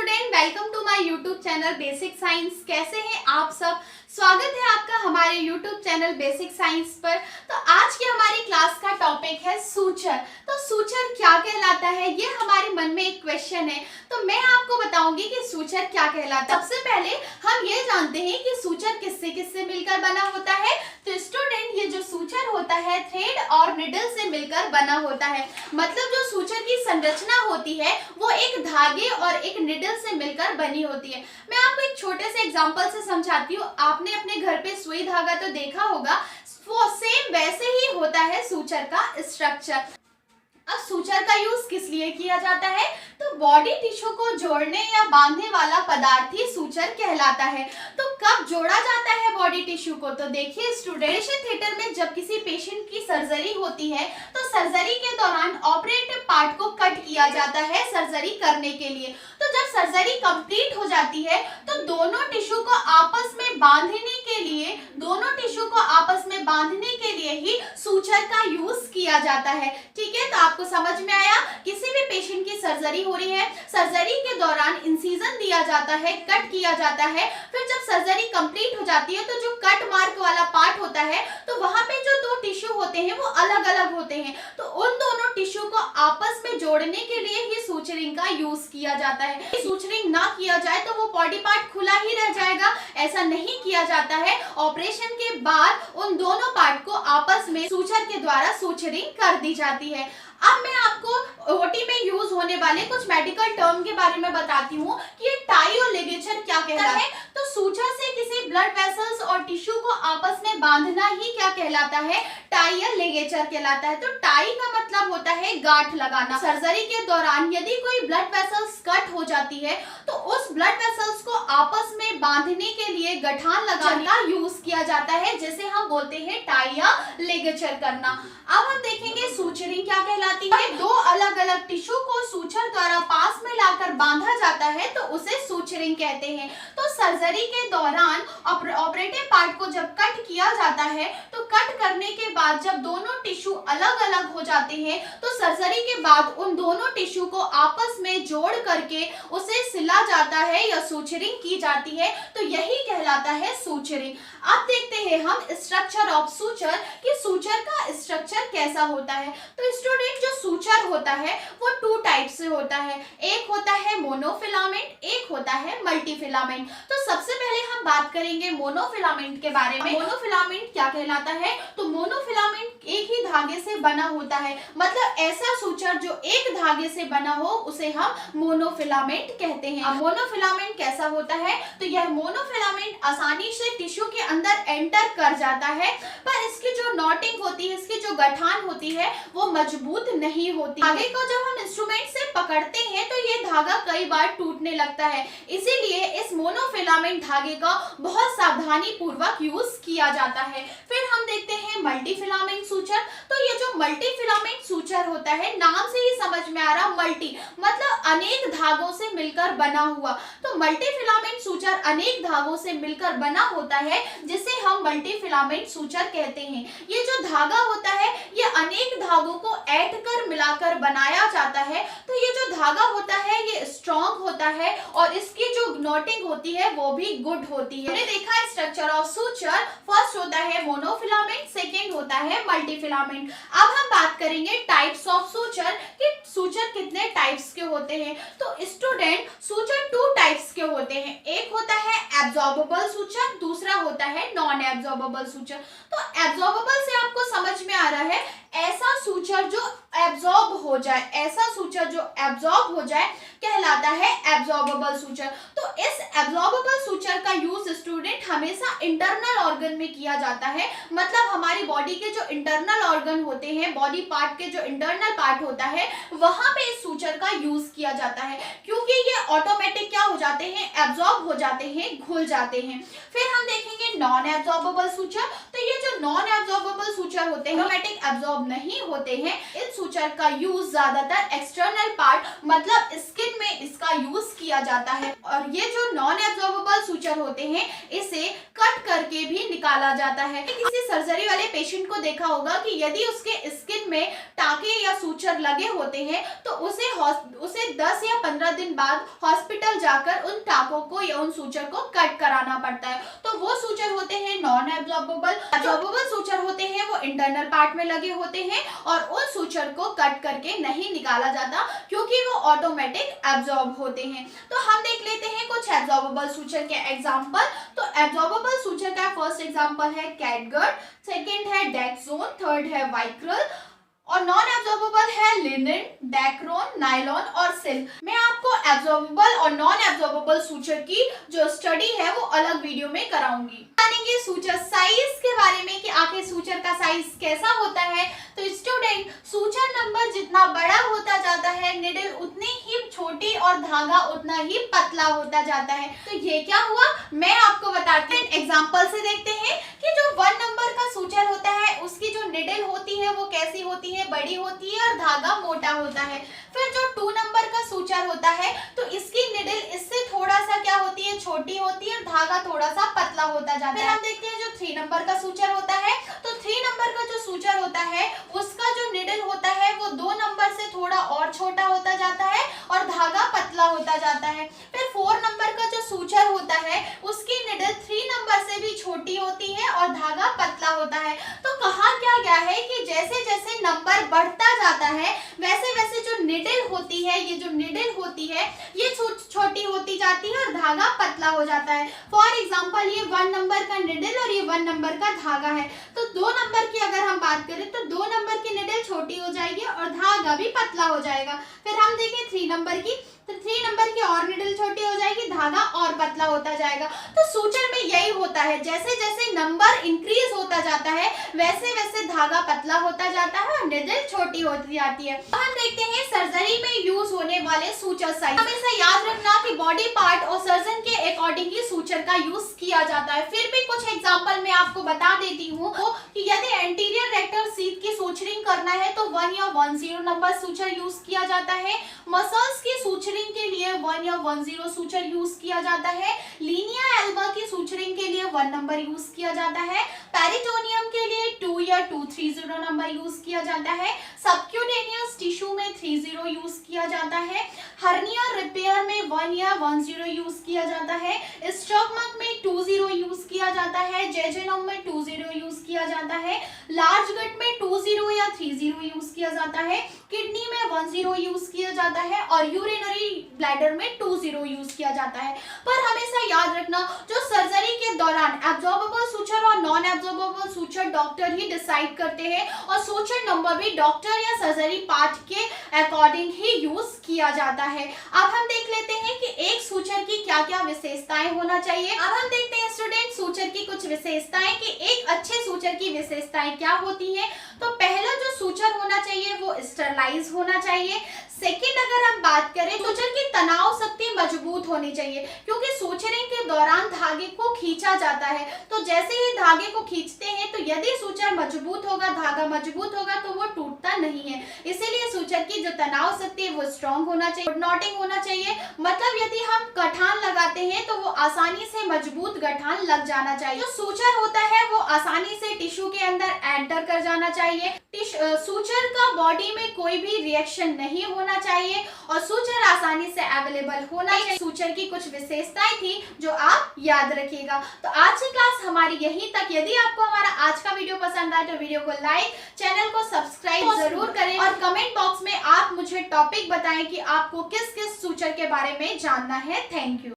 Student, welcome to my YouTube channel basic science. कैसे हैं आप सब? स्वागत है आपका हमारे यूट्यूब चैनल बेसिक साइंस पर। तो आज की हमारी क्लास का टॉपिक है सूचर। तो सूचर क्या कहलाता है, ये हमारे मन में एक क्वेश्चन है। तो मैं आपको बताऊंगी कि सूचर क्या कहलाता है। सबसे पहले हम ये जानते हैं कि सूचर किससे किससे मिलकर बना होता है। तो स्टूडेंट, ये जो सूचर होता है थ्रेड और निडल से मिलकर बना होता है। मतलब जो सूचर की संरचना होती है वो एक धागे और एक निडल से मिलकर बनी होती है। मैं आपको एक छोटे से एग्जांपल से समझाती हूँ। आपने अपने घर पे सुई धागा तो देखा होगा, वो सेम वैसे ही होता है सूचर का स्ट्रक्चर। अब सूचर का यूज किस लिए किया जाता है? तो बॉडी टिश्यू को जोड़ने या बांधने वाला पदार्थ ही सूचर कहलाता है। तो कब जोड़ा जाता है बॉडी टिश्यू को? तो देखिए स्टूडेंट, थिएटर में जब किसी पेशेंट की सर्जरी होती है तो सर्जरी के दौरान ऑपरेटिव पार्ट को कट किया जाता है सर्जरी करने के लिए। तो जब सर्जरी कंप्लीट हो जाती है तो दोनों टिश्यू को आपस में बांधने के लिए ही सूचर का यूज किया जाता है। ठीक है, तो आपको समझ में आया। किसी भी पेशेंट की सर्जरी हो रही है, सर्जरी के दौरान इंसिजन दिया जाता है, कट किया जाता है। फिर जब सर्जरी कंप्लीट हो जाती है तो जो कट मार्क वाला पार्ट होता है तो वहां पे जो दो टिश्यू होते हैं वो अलग अलग होते हैं। तो उन दोनों टिश्यू को आपस में जोड़ने के लिए ही सूचरिंग का यूज किया जाता है। सूचरिंग ना किया जाए तो वो बॉडी पार्ट खुला ही रह जाएगा, ऐसा नहीं किया जाता है। ऑपरेशन के बाद उन दोनों पार्ट को आपस में सूचर के द्वारा सूचरिंग कर दी जाती है। अब मैं आपको ओटी में यूज होने वाले कुछ मेडिकल टर्म के बारे में बताती हूँ कि ये टाई और लिगेचर क्या कहता है। तो सूचर से किसी ब्लड वेसल्स और टिश्यू को आपस में बांधना ही क्या कहलाता है? टाई या लिगेचर कहलाता है। तो टाई का मतलब होता है गांठ लगाना। सर्जरी के दौरान यदि कोई ब्लड वेसल्स कट हो जाती है तो उस ब्लड वेसल्स को आपस में बांधने के लिए गठान लगाने का यूज किया जाता है, जिसे हम बोलते हैं टाई या लिगेचर करना। अब हम देखेंगे सूचरिंग क्या कहलाती है। दो अलग अलग टिश्यू को सूचर द्वारा पास में लाकर बांधा जाता है तो उसे सूचरिंग कहते हैं। तो सर्जरी के दौरान ऑपरेटिव पार्ट को जब कट किया जाता है तो कट करने के बाद जब दोनों टिश्यू अलग अलग हो जाते हैं तो सर्जरी के बाद उन दोनों टिश्यू को आपस में जोड़ करके उसे सिला जाता है या सूचरिंग की जाती है। तो यही कहलाता है सूचरिंग। अब देखते हैं हम स्ट्रक्चर ऑफ सूचर कि सूचर का स्ट्रक्चर कैसा होता है। तो स्टूडेंट, जो सूचर होता है वो टू टाइप से होता है। एक होता है मोनोफिलामेंट, एक होता है मल्टीफिलामेंट। तो सबसे पहले हम बात करेंगे मोनोफिलामेंट के बारे में। मोनोफिलामेंट क्या कहलाता है? तो मोनोफिलामेंट एक ही धागे से बना होता है। मतलब ऐसा सूचर जो एक धागे से बना हो उसे हम मोनोफिलामेंट कहते हैं। अब मोनोफिलामेंट कैसा होता है? तो यह मोनोफिलामेंट आसानी से टिश्यू के अंदर एंटर कर जाता है, पर इसकी जो नॉटिंग होती है, इसकी जो गठान होती है वो मजबूत नहीं होती। धागे को जब हम इंस्ट्रूमेंट से पकड़ते हैं तो ये धागा कई बार टूटने लगता है। इसीलिए इस मोनोफिलामेंट धागे का बहुत सावधानी पूर्वक यूज किया जाता है। फिर हम देखते हैं मल्टीफिलामेंट सूचर। तो ये जो मल्टीफिलामेंट सूचर होता है, नाम से ही समझ में आ रहा, मल्टी मतलब अनेक धागों से मिलकर बना हुआ। तो मल्टीफिलामेंट सूचर अनेक धागों से मिलकर बना होता है, जिसे हम मल्टीफिलामेंट सूचर कहते हैं। ये जो धागा होता है ये अनेक धागों को ऐड कर मिलाकर बनाया जाता है। तो ये जो धागा होता है ये स्ट्रॉन्ग होता है और इसकी जो नॉटिंग होती है वो भी गुड होती है। हमने देखा स्ट्रक्चर ऑफ सूचर। फर्स्ट होता है मोनोफिलामेंट, सेकेंड होता है मल्टीफिलामेंट। अब हम बात करेंगे टाइप्स ऑफ सूचर कि सूचर कितने टाइप्स के होते हैं। तो स्टूडेंट, सूचर टू टाइप्स के होते हैं। एक होता है एब्जॉर्बेबल सूचर, दूसरा होता है नॉन एब्जॉर्बेबल सूचर। तो एब्जॉर्बेबल से आपको समझ में आ रहा है ऐसा सूचर जो एब्जॉर्ब हो जाए, ऐसा सूचर जो एब्जॉर्ब हो जाए कहलाता है एब्जॉर्बेबल सूचर। तो इस एब्जॉर्बेबल सूचर का यूज स्टूडेंट हमेशा इंटरनल ऑर्गन में किया जाता है। मतलब हमारी बॉडी के जो इंटरनल ऑर्गन होते हैं, बॉडी पार्ट के जो इंटरनल पार्ट होता है वहां पे इस सूचर का यूज किया जाता है, क्योंकि ये ऑटोमेटिक क्या हो जाते हैं, एब्जॉर्ब हो जाते हैं, घुल जाते हैं। फिर हम देखेंगे नॉन एब्जॉर्बेबल सूचर। तो ये जो नॉन एब्जॉर्बेबल सूचर होते हैं, ऑटोमेटिक एब्जॉर्ब नहीं होते हैं। इस सूचर का यूज ज्यादातर एक्सटर्नल पार्ट मतलब स्किन में इसका यूज किया जाता है। और ये जो नॉन एब्जॉर्बेबल सूचर होते हैं इसे कट करके भी निकाला जाता है। किसी सर्जरी वाले पेशेंट को देखा होगा कि यदि उसके स्किन में टाके या सूचर लगे होते हैं तो उसे 10 या 15 दिन बाद हॉस्पिटल जाकर उन टाकों को या उन सूचर को कट कराना पड़ता है। तो वो सूचर होते हैं नॉन एब्जॉर्बेबल। एब्जॉर्बेबल सूचर होते हैं वो इंटरनल पार्ट में लगे होते हैं और उन सूचर को कट करके नहीं निकाला जाता क्योंकि वो ऑटोमेटिक एब्जॉर्ब होते हैं। तो हम देख लेते हैं कुछ एब्जॉर्बेबल सूचर के एग्जांपल। तो एब्जॉर्बेबल सूचर का फर्स्ट एग्जांपल है कैटगट, सेकंड है डेक्सोन, थर्ड है वाइक्रल और नॉन एब्जॉर्बेबल है लिनेन, डेक्रोन, नायलॉन और सिल्क। मैं आपको एब्जॉर्बेबल और नॉन एब्जॉर्बेबल सूचर की जो स्टडी है वो अलग वीडियो में कराऊंगी। जानेंगे सूचर साइज के बारे में कि आखिर सूचर का साइज कैसा होता है। तो स्टूडेंट, सूचर नंबर जितना बड़ा होता जाता है निडल उतनी ही छोटी और धागा उतना ही पतला होता जाता है। तो ये क्या हुआ मैं आपको बताती हूँ। एग्जांपल से देखते हैं कि जो 1 नंबर का सूचर होता है उसकी जो निडल होती है वो कैसी होती है, बड़ी होती है और धागा मोटा होता है। फिर जो 2 नंबर का सूचर होता है तो इसकी निडल इससे थोड़ा सा क्या होती है, छोटी होती है और धागा थोड़ा सा पतला होता जाता है। फिर हम देखते हैं जो 3 नंबर का सूचर होता है तो 3 नंबर का जो सूचर होता है उसका जो निडल होता है वो 2 नंबर से थोड़ा और छोटा होता जाता है और धागा पतला होता जाता है। फिर 4 नंबर का जो सूचर होता है उसकी निडल 3 नंबर से भी छोटी होती है और धागा पतला होता है। तो कहा क्या गया है कि जैसे जैसे नंबर बढ़ता जाता है वैसे वैसे जो निडल होती है, ये जो निडल होती है ये छोटी होती जाती है और धागा पतला हो जाता है। फॉर एग्जांपल ये 1 नंबर का निडल और ये 1 नंबर का धागा है। तो 2 नंबर की अगर हम बात करें तो 2 नंबर की निडल छोटी हो जाएगी और धागा भी पतला हो जाएगा। फिर हम देखें 3 नंबर की, तो 3 नंबर की और निडल छोटी हो जाएगी, धागा और पतला होता जाएगा। तो सूचर में यही होता है, जैसे जैसे नंबर इंक्रीज होता जाता है वैसे वैसे धागा पतला होता जाता है और निडल छोटी होती जाती है। अब हम देखते हैं सर्जरी में यूज होने वाले सूचर साइज। हमेशा याद रखना कि बॉडी पार्ट और सर्जन के अकॉर्डिंगली सूचर का यूज किया जाता है। फिर भी कुछ एग्जांपल मैं आपको बता देती हूँ कि यदि एंटीरियर रेक्टल शीथ की सूचरिंग करना है तो 1 या 10 नंबर सूचर यूज किया जाता है। मसल्स की सूचरिंग के लिए 1 या 10 सूचर यूज किया जाता है। लीनिया एल्बा की सूचरिंग के लिए 1 नंबर यूज किया जाता है। पेरिटोनियम के लिए 2 या 230 नंबर यूज किया जाता है। सबक्यूटेनियस टिश्यू में 30 यूज किया जाता है। हर्निया रिपेयर में 1 या 10 यूज किया जाता है। स्टमक में 20 यूज किया जाता है। जेजुनम में 20 यूज किया जाता है। लार्ज गट में 20 या 30 यूज किया जाता है। किडनी में 10 यूज किया जाता है और यूरिनरी ब्लैडर में 20 यूज किया जाता है। पर हमेशा याद रखना जो सर्जरी के दौरान एब्जॉर्बेबल सूचर और नॉन एब्जॉर्बेबल सूचर डॉक्टर ही डिसाइड करते हैं और सूचर नंबर भी डॉक्टर या सर्जरी पार्ट के अकॉर्डिंग ही यूज किया जाता है। अब हम देख लेते हैं कि एक सूचर की क्या क्या विशेषताएं होना चाहिए। अब हम देखते हैं स्टूडेंट सूचर की कुछ विशेषताएं कि एक अच्छे सूचर की विशेषताएं क्या होती हैं। तो पहला जो सूचर होना चाहिए वो स्टरलाइज होना चाहिए। सेकंड अगर हम बात करें सूचर की तनाव शक्ति मजबूत होनी चाहिए क्योंकि सूचरिंग के दौरान धागे को खींचा जाता है। तो जैसे ही धागे को खींचते हैं तो यदि सूचर मजबूत होगा, धागा मजबूत होगा तो वो टूटता नहीं है। इसीलिए सूचर की जो तनाव शक्ति है वो स्ट्रॉन्ग होना चाहिए। नॉटिंग होना चाहिए, मतलब यदि हम गठान लगाते हैं तो वो आसानी से मजबूत गठान लग जाना चाहिए। जो सूचर होता है वो आसानी से टिश्यू के अंदर एंटर कर जाना चाहिए। सूचर का बॉडी में कोई भी रिएक्शन नहीं होना चाहिए और सूचर आसानी से अवेलेबल होना चाहिए। सूचर की कुछ विशेषताएं थी जो आप याद रखिएगा। तो आज की क्लास हमारी यहीं तक। यदि आपको हमारा आज का वीडियो पसंद आए तो वीडियो को लाइक, चैनल को सब्सक्राइब जरूर करें और कमेंट बॉक्स में आप मुझे टॉपिक बताएं कि आपको किस किस सूचर के बारे में जानना है। Thank you.